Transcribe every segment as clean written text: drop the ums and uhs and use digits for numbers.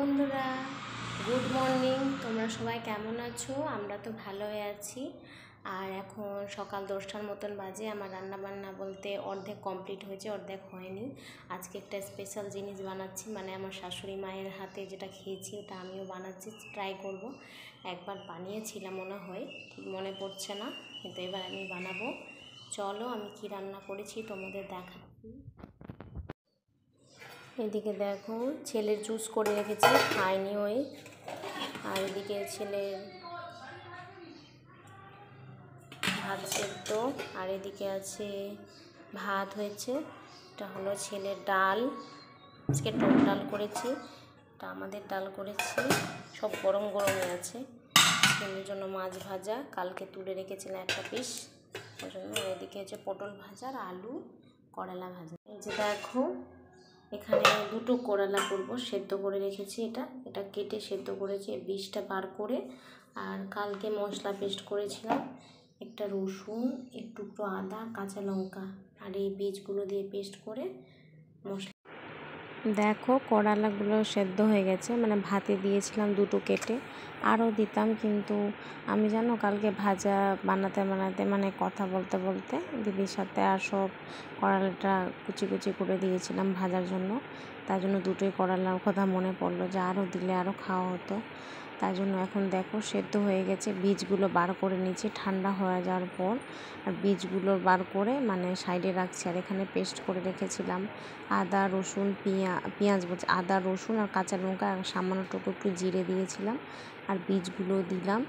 বন্ধুরা, good morning. তোমরা সবাই কেমন আছো? আমরা তো ভালোই আছি। আর এখন সকাল 10টার মতন বাজে। আমার রান্নাবান্না বলতে অর্ধেক কমপ্লিট হয়েছে, অর্ধেক হয়নি। আজকে একটা স্পেশাল জিনিস বানাচ্ছি, মানে আমার শাশুড়ি মায়ের হাতে যেটা খেয়েছি ওটা আমিও বানাচ্ছি, ট্রাই করব। একবার বানিয়েছিলাম মনে হয়, ঠিক মনে পড়ছে না, কিন্তু এবার আমি বানাবো। চলো আমি কি রান্না করেছি তোমাদের দেখাচ্ছি। এদিকে দেখো, ছেলের জুস করে রেখেছি, খাইনি ওই। আর এদিকে ছেলের ভাত সেদ্ধ, আর এদিকে আছে ভাত হয়েছে। এটা হলো ছেলের ডাল, আজকে টক ডাল করেছি, এটা আমাদের ডাল করেছি, সব গরম গরমই আছে। ছেলের জন্য মাছ ভাজা, কালকে তুলে রেখেছিলাম একটা পিস, ওই জন্য। এদিকে হচ্ছে পটল ভাজা আর আলু করলা ভাজা। এই যে দেখো, এখানে দুটো করলা করব, সেদ্ধ করে রেখেছি। এটা কেটে সেদ্ধ করেছি, বীজটা বার করে। আর কালকে মশলা পেস্ট করেছিলাম, একটা রসুন, একটু টুকরো আদা, কাঁচা লঙ্কা, আর এই বীজগুলো দিয়ে পেস্ট করে মশলা। দেখো করলাগুলো সেদ্ধ হয়ে গেছে, মানে ভাতে দিয়েছিলাম দুটো কেটে, আরও দিতাম, কিন্তু আমি জানো কালকে ভাজা বানাতে বানাতে মানে কথা বলতে বলতে দিদির সাথে আর সব করলাটা কুচি কুচি করে দিয়েছিলাম ভাজার জন্য। তাই জন্য দুটোই করলার কথা মনে পড়লো যে আরও দিলে আরও খাওয়া হতো। তাই জন্য এখন দেখো সেদ্ধ হয়ে গেছে, বীজগুলো বার করে নিয়েছি ঠান্ডা হয়ে যাওয়ার পর। আর বীজগুলো বার করে মানে সাইডে রাখছি। আর এখানে পেস্ট করে রেখেছিলাম আদা রসুন পেঁয়াজ বলছি, আদা রসুন আর কাঁচা লঙ্কা, আর সামান্যটুকু একটু জিরে দিয়েছিলাম, আর বীজগুলো দিলাম,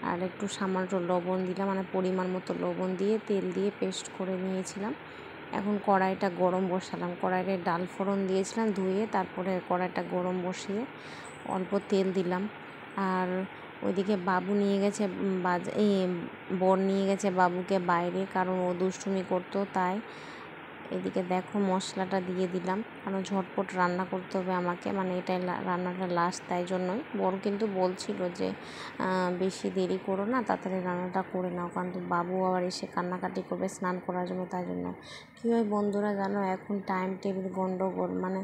আর একটু সামান্য লবণ দিলাম, মানে পরিমাণ মতো লবণ দিয়ে তেল দিয়ে পেস্ট করে নিয়েছিলাম। এখন কড়াইটা গরম বসালাম, কড়াইয়ে ডাল ফোড়ন দিয়েছিলাম ধুয়ে, তারপরে কড়াইটা গরম বসিয়ে অল্প তেল দিলাম। আর ওইদিকে বাবু নিয়ে গেছে বর নিয়ে গেছে বাবুকে বাইরে, কারণ ও দুষ্টুমি করতো তাই। এদিকে দেখো মশলাটা দিয়ে দিলাম, কারণ ঝটপট রান্না করতে হবে আমাকে, মানে এটাই রান্নাটা লাস্ট, তাই জন্যই। বড় কিন্তু বলছিল যে বেশি দেরি করো না, তাড়াতাড়ি রান্নাটা করে নাও, কারণ তো বাবু আবার এসে কান্নাকাটি করবে স্নান করার জন্য, তাই জন্য। কী হয় বন্ধুরা জানো, এখন টাইম টেবিল গণ্ডগোল, মানে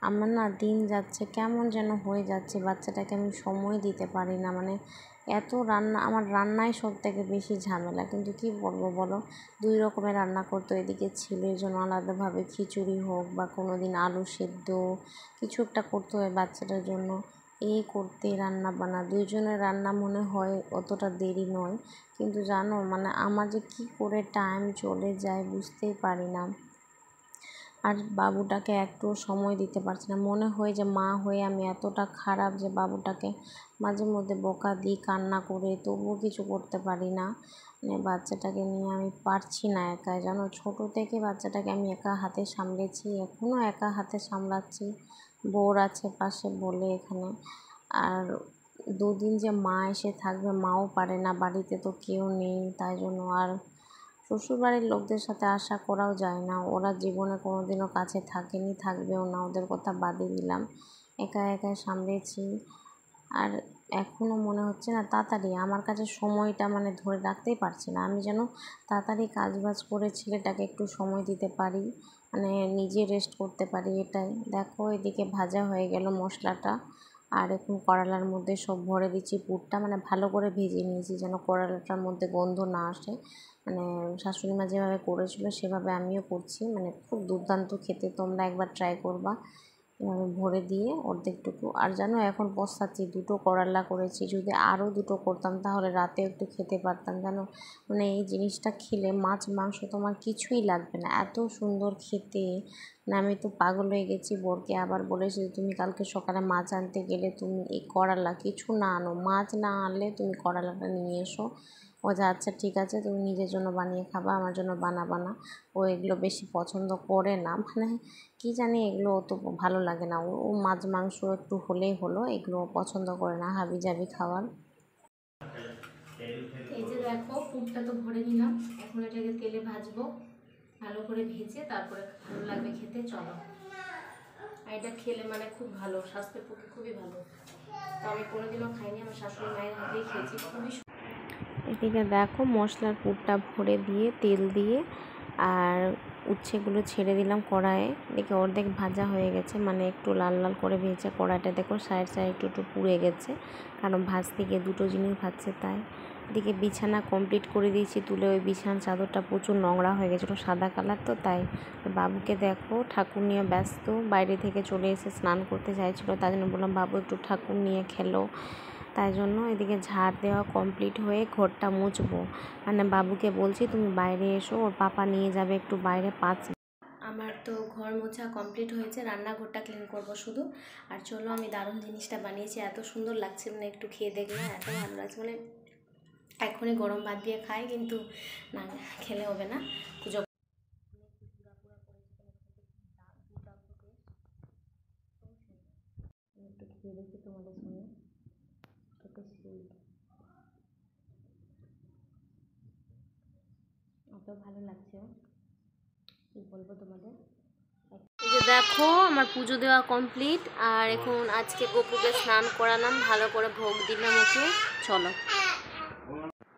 আমার না দিন যাচ্ছে কেমন যেন হয়ে যাচ্ছে, বাচ্চাটাকে আমি সময় দিতে পারি না, মানে এত রান্না, আমার রান্নাই সব থেকে বেশি ঝামেলা। কিন্তু কি বলবো বলো, দুই রকমের রান্না করতে, এদিকে ছেলের জন্য আলাদাভাবে খিচুড়ি হোক বা কোনো দিন আলু সেদ্ধ কিছু একটা করতে হয় বাচ্চাটার জন্য, এই করতে রান্না বান্না দুইজনের রান্না মনে হয় অতটা দেরি নয়, কিন্তু জানো মানে আমার যে কী করে টাইম চলে যায় বুঝতেই পারি না। আর বাবুটাকে একটু সময় দিতে পারছি না, মনে হয় যে মা হয়ে আমি এতটা খারাপ যে বাবুটাকে মাঝে মধ্যে বকা দিই কান্না করে, তবুও কিছু করতে পারি না। মানে বাচ্চাটাকে নিয়ে আমি পারছি না একা, জানো ছোটো থেকে বাচ্চাটাকে আমি একা হাতে সামলেছি, এখনও একা হাতে সামলাচ্ছি, বোর আছে পাশে বলে এখানে। আর দুদিন যে মা এসে থাকবে, মাও পারে না, বাড়িতে তো কেউ নেই, তাই জন্য। আর শ্বশুরবাড়ির লোকদের সাথে আশা করাও যায় না, ওরা জীবনে কোনো দিনও কাছে থাকেনি, থাকবেও না, ওদের কথা বাদই দিলাম, একা একাই সামলেছি। আর এখনও মনে হচ্ছে না তাড়াতাড়ি আমার কাছে সময়টা মানে ধরে রাখতেই পারছি না, আমি যেন তাড়াতাড়ি কাজবাজ করে ছেলেটাকে একটু সময় দিতে পারি, মানে নিজে রেস্ট করতে পারি, এটাই। দেখো এদিকে ভাজা হয়ে গেল মশলাটা, আর এখন করলার মধ্যে সব ভরে দিচ্ছি পুরটা, মানে ভালো করে ভেজে নিয়েছি যেন করলাটার মধ্যে গন্ধ না আসে, মানে শাশুড়ি মা যেভাবে করেছিল সেভাবে আমিও করছি, মানে খুব দুর্দান্ত খেতে, তোমরা একবার ট্রাই করবা। এভাবে ভরে দিয়ে অর্ধেকটুকু। আর জানো এখন পস্তাচ্ছি, দুটো করলা করেছি, যদি আরও দুটো করতাম তাহলে রাতে একটু খেতে পারতাম, জানো মানে এই জিনিসটা খেলে মাছ মাংস তোমার কিছুই লাগবে না, এত সুন্দর খেতে। না আমি তো পাগল হয়ে গেছি, বরকে আবার বলেছি তুমি কালকে সকালে মাছ আনতে গেলে তুমি এই করলা কিছু না আনো, মাছ না আনলে তুমি করলাটা নিয়ে এসো। ও যে আচ্ছা ঠিক আছে, তুমি নিজের জন্য বানিয়ে খাবা, আমার জন্য বানাবা না। ও এগুলো বেশি পছন্দ করে না, মানে কি জানি এগুলো ও তো ভালো লাগে না, ও মাছ মাংস একটু হলেই হলো, এগুলো পছন্দ করে না হাবি জাবি খাবার। এই যে দেখো পুরটা তো ভরে নিলাম, এখন এটাকে তেলে ভাজবো, ভালো করে ভেজে তারপরে ভালো লাগবে খেতে। চলো, আর এটা খেলে মানে খুব ভালো, স্বাস্থ্যের পক্ষে খুবই ভালো, তো আমি কোনোদিনও খাইনি, আমার শাশুড়ি মায়ের হাতেই খেয়েছি, খুবই। এদিকে দেখো মশলার পুরটা ভরে দিয়ে তেল দিয়ে আর উচ্ছেগুলো ছেড়ে দিলাম কড়াইয়ে, দেখে অর্ধেক ভাজা হয়ে গেছে, মানে একটু লাল লাল করে ভেজে কড়াইটা দেখো সাইড সাইড একটু একটু পুড়ে গেছে, কারণ ভাজতে গিয়ে দুটো জিনিস ভাজছে তাই। এদিকে বিছানা কমপ্লিট করে দিয়েছি তুলে, ওই বিছানার চাদরটা প্রচুর নোংরা হয়ে গেছিলো, সাদা কালার তো তাই। বাবুকে দেখো ঠাকুর নিয়ে ব্যস্ত, বাইরে থেকে চলে এসে স্নান করতে চাইছিলো, তাই জন্য বললাম বাবু একটু ঠাকুর নিয়ে খেলো, তাই জন্য এদিকে ঝাড় দেওয়া কমপ্লিট হয়ে ঘরটা মুছবো, মানে বাবুকে বলছি তুমি বাইরে এসো, ওর পাপা নিয়ে যাবে একটু বাইরে 5। আমার তো ঘর মোছা কমপ্লিট হয়েছে, রান্নাঘরটা ক্লিন করব শুধু। আর চলো আমি দারুণ জিনিসটা বানিয়েছি, এত সুন্দর লাগছে, মানে একটু খেয়ে দেখলাম, এত ভালো লাগছে, মানে এখনই গরম ভাত দিয়ে খাই, কিন্তু না খেলে হবে না। পুজো একটু খেয়ে দেখি তোমাদের সঙ্গে, খেতে সেই এত ভালো লাগছে, কি বলবো তোমাদের। এই যে দেখো আমার পুজো দেওয়া কমপ্লিট, আর এখন আজকে গপুকে স্নান করালাম, ভালো করে ভোগ দিলাম ওকে। চলো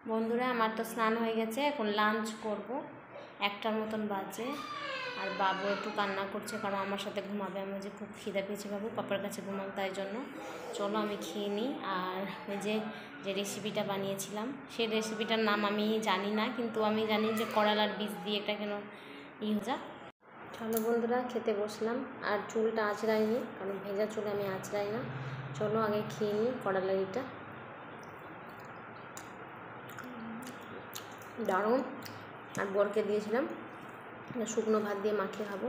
বন্ধুরা, আমার তো স্নান হয়ে গেছে, এখন লাঞ্চ করব, 1টার মতন বাজে। আর বাবু একটু কান্না করছে, কারণ আমার সাথে ঘুমাবে, আমার যে খুব খিদে পেয়েছে, বাবু পাপার কাছে ঘুমাবো, তাই জন্য চলো আমি খেয়ে নিই। আর ওই যে রেসিপিটা বানিয়েছিলাম, সেই রেসিপিটার নাম আমি জানি না, কিন্তু আমি জানি যে করলার বীজ দিয়ে এটা কেন যা। চলো বন্ধুরা, খেতে বসলাম, আর চুলটা আঁচড়াইনি, কারণ ভেজা চুলে আমি আঁচড়াই না। চলো আগে খেয়ে নিই করলাটা, দারুণ। আর বরকে দিয়েছিলাম শুকনো ভাত দিয়ে মাখিয়ে খাবো,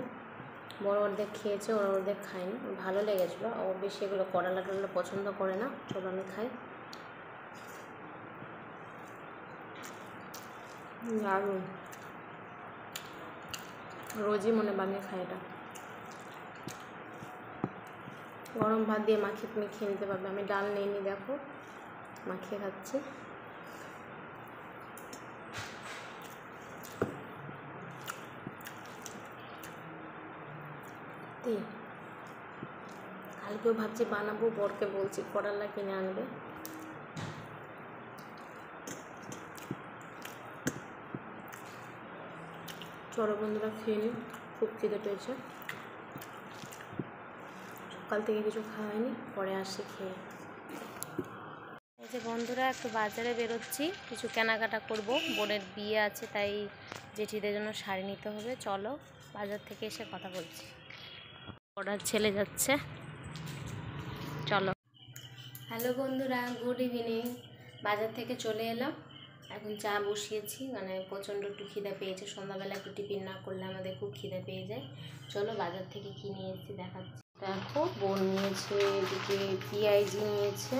বড় অর্ধেক খেয়েছে, ওর অর্ধেক খায়নি, ভালো লেগেছিলো, ও বেশি এগুলো করলা টরলা পছন্দ করে না। চলো আমি খাই, দারুণ, রোজই মনে বানিয়ে খাই এটা, গরম ভাত দিয়ে মাখিয়ে তুমি খেয়ে নিতে পারবে। আমি ডাল নিইনি, দেখো মাখিয়ে খাচ্ছি। কালকেও ভাবছি বানাবো, বরকে বলছি করলা কিনে আনবে। চলো বন্ধুরা খেয়ে নিই, খুব খিদে পেয়েছে, সকাল থেকে কিছু খাওয়াইনি, পরে আসি খেয়ে। এই যে বন্ধুরা, একটু বাজারে বেরোচ্ছি, কিছু কেনাকাটা করব, বোনের বিয়ে আছে, তাই জেঠিদের জন্য শাড়ি নিতে হবে। চলো বাজার থেকে এসে কথা বলছি। ওরা ছেলে যাচ্ছে, চলো। হ্যালো বন্ধুরা, গুড ইভিনিং। বাজার থেকে চলে এলাম, এখন চা বসিয়েছি, মানে প্রচণ্ড একটু খিদে পেয়েছে, সন্ধ্যাবেলা একটু টিফিন না করলে আমাদের খুব খিদে পেয়ে যায়। চলো বাজার থেকে কী নিয়ে এসেছি দেখাচ্ছি। দেখো বোন নিয়েছে, এদিকে পিঁয়াজি নিয়েছে,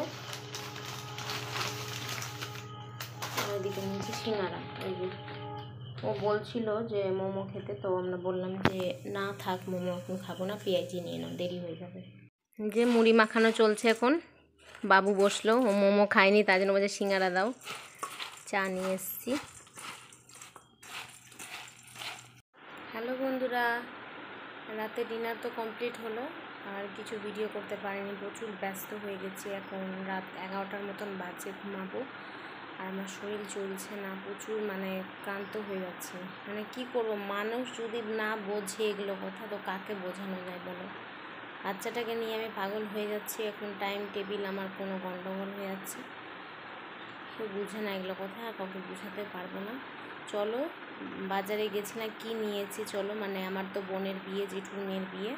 এদিকে নিয়েছে সিঙ্গারা। এই যে ও বলছিল যে মোমো খেতে, তো আমরা বললাম যে না থাক, মোমো এখন খাবো না, পেঁয়াজি নিয়ে নাও, দেরি হয়ে যাবে। যে মুড়ি মাখানো চলছে এখন, বাবু বসলো, ও মোমো খায়নি, তার জন্য বলছে সিঙ্গারা দাও। চা নিয়ে এসছি। হ্যালো বন্ধুরা, রাতে ডিনার তো কমপ্লিট হলো, আর কিছু ভিডিও করতে পারিনি, প্রচুর ব্যস্ত হয়ে গেছি, এখন রাত 11টার মতন বাজে, ঘুমাবো। আর আমার শরীর চলছে না, প্রচুর মানে ক্লান্ত হয়ে যাচ্ছে, মানে কি করব, মানুষ যদি না বোঝে এগুলো কথা, তো কাকে বোঝানো যায় বলো। বাচ্চাটাকে নিয়ে আমি পাগল হয়ে যাচ্ছি, এখন টাইম টেবিল আমার কোনো গণ্ডগোল হয়ে যাচ্ছে, কেউ বুঝে না এগুলো কথা, আর কাউকে বোঝাতে পারবো না। চলো বাজারে গেছিলাম, কি নিয়েছি চলো, মানে আমার তো বোনের বিয়ে, জেঠুর মেয়ের বিয়ে,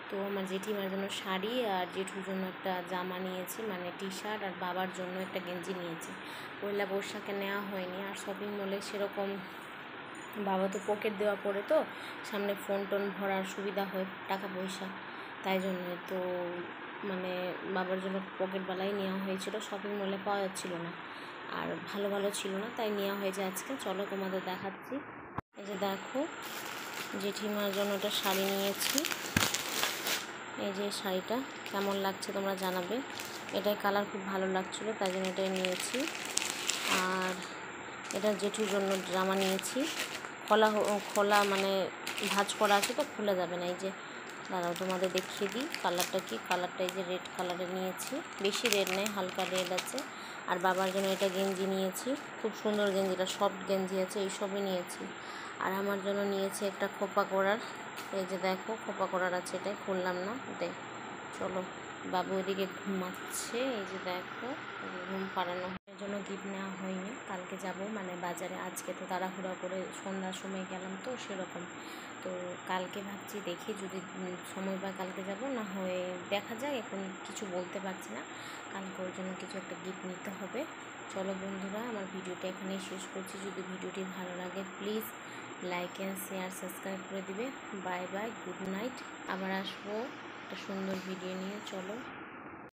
তো আমার জেঠিমার জন্য শাড়ি, আর জেঠুর জন্য একটা জামা নিয়েছি, মানে টি শার্ট, আর বাবার জন্য একটা গেঞ্জি নিয়েছি। পয়লা বৈশাখে নেওয়া হয়নি, আর শপিং মলে সেরকম বাবা তো পকেট দেওয়া পড়ে, তো সামনে ফোন টোন ভরার সুবিধা হয় টাকা পয়সা, তাই জন্য তো মানে বাবার জন্য পকেটওয়ালাই নেওয়া হয়েছিল, শপিং মলে পাওয়া যাচ্ছিল না, আর ভালো ভালো ছিল না, তাই নেওয়া হয়েছে আজকে। চলো তোমাদের দেখাচ্ছি। এই যে দেখো, জেঠিমার জন্য একটা শাড়ি নিয়েছি, এই যে শাড়িটা কেমন লাগছে তোমরা জানাবে, এটাই কালার খুব ভালো লাগছিলো, তাই জন্য এটাই নিয়েছি। আর এটা জেঠুর জন্য জামা নিয়েছি, খোলা মানে ভাঁজ করা আছে, তো খুলে যাবে না। এই যে দাঁড়াও তোমাদের দেখিয়ে দিই কালারটা কি, কালারটা এই যে রেড কালারের নিয়েছি, বেশি রেড নেই, হালকা রেড আছে। আর বাবার জন্য এটা গেঞ্জি নিয়েছি, খুব সুন্দর গেঞ্জিটা, সফট গেঞ্জি আছে, এইসবই নিয়েছি। আর আমার জন্য নিয়েছে একটা খোপা করার, এই যে দেখো খোপা করার আছে, এটাই খুললাম না দেখ। চলো, বাবু ওইদিকে ঘুমাচ্ছে, এই যে দেখো ঘুম পাড়ানো জন্য গিফট নেওয়া হয়নি, কালকে যাব মানে বাজারে। আজকে তো তাড়াহুড়া করে সন্ধ্যার সময় গেলাম তো সেরকম, তো কালকে ভাবছি দেখি যদি সময় পাই কালকে যাব, না হয়ে দেখা যায়, এখন কিছু বলতে পারছি না। কালকে ওর জন্য কিছু একটা গিফট নিতে হবে। চলো বন্ধুরা, আমার ভিডিওটা এখানেই শেষ করছি। যদি ভিডিওটি ভালো লাগে please like and share subscribe করে দিবে। Bye bye, good night. আবার আসবো একটা সুন্দর ভিডিও নিয়ে। চলো।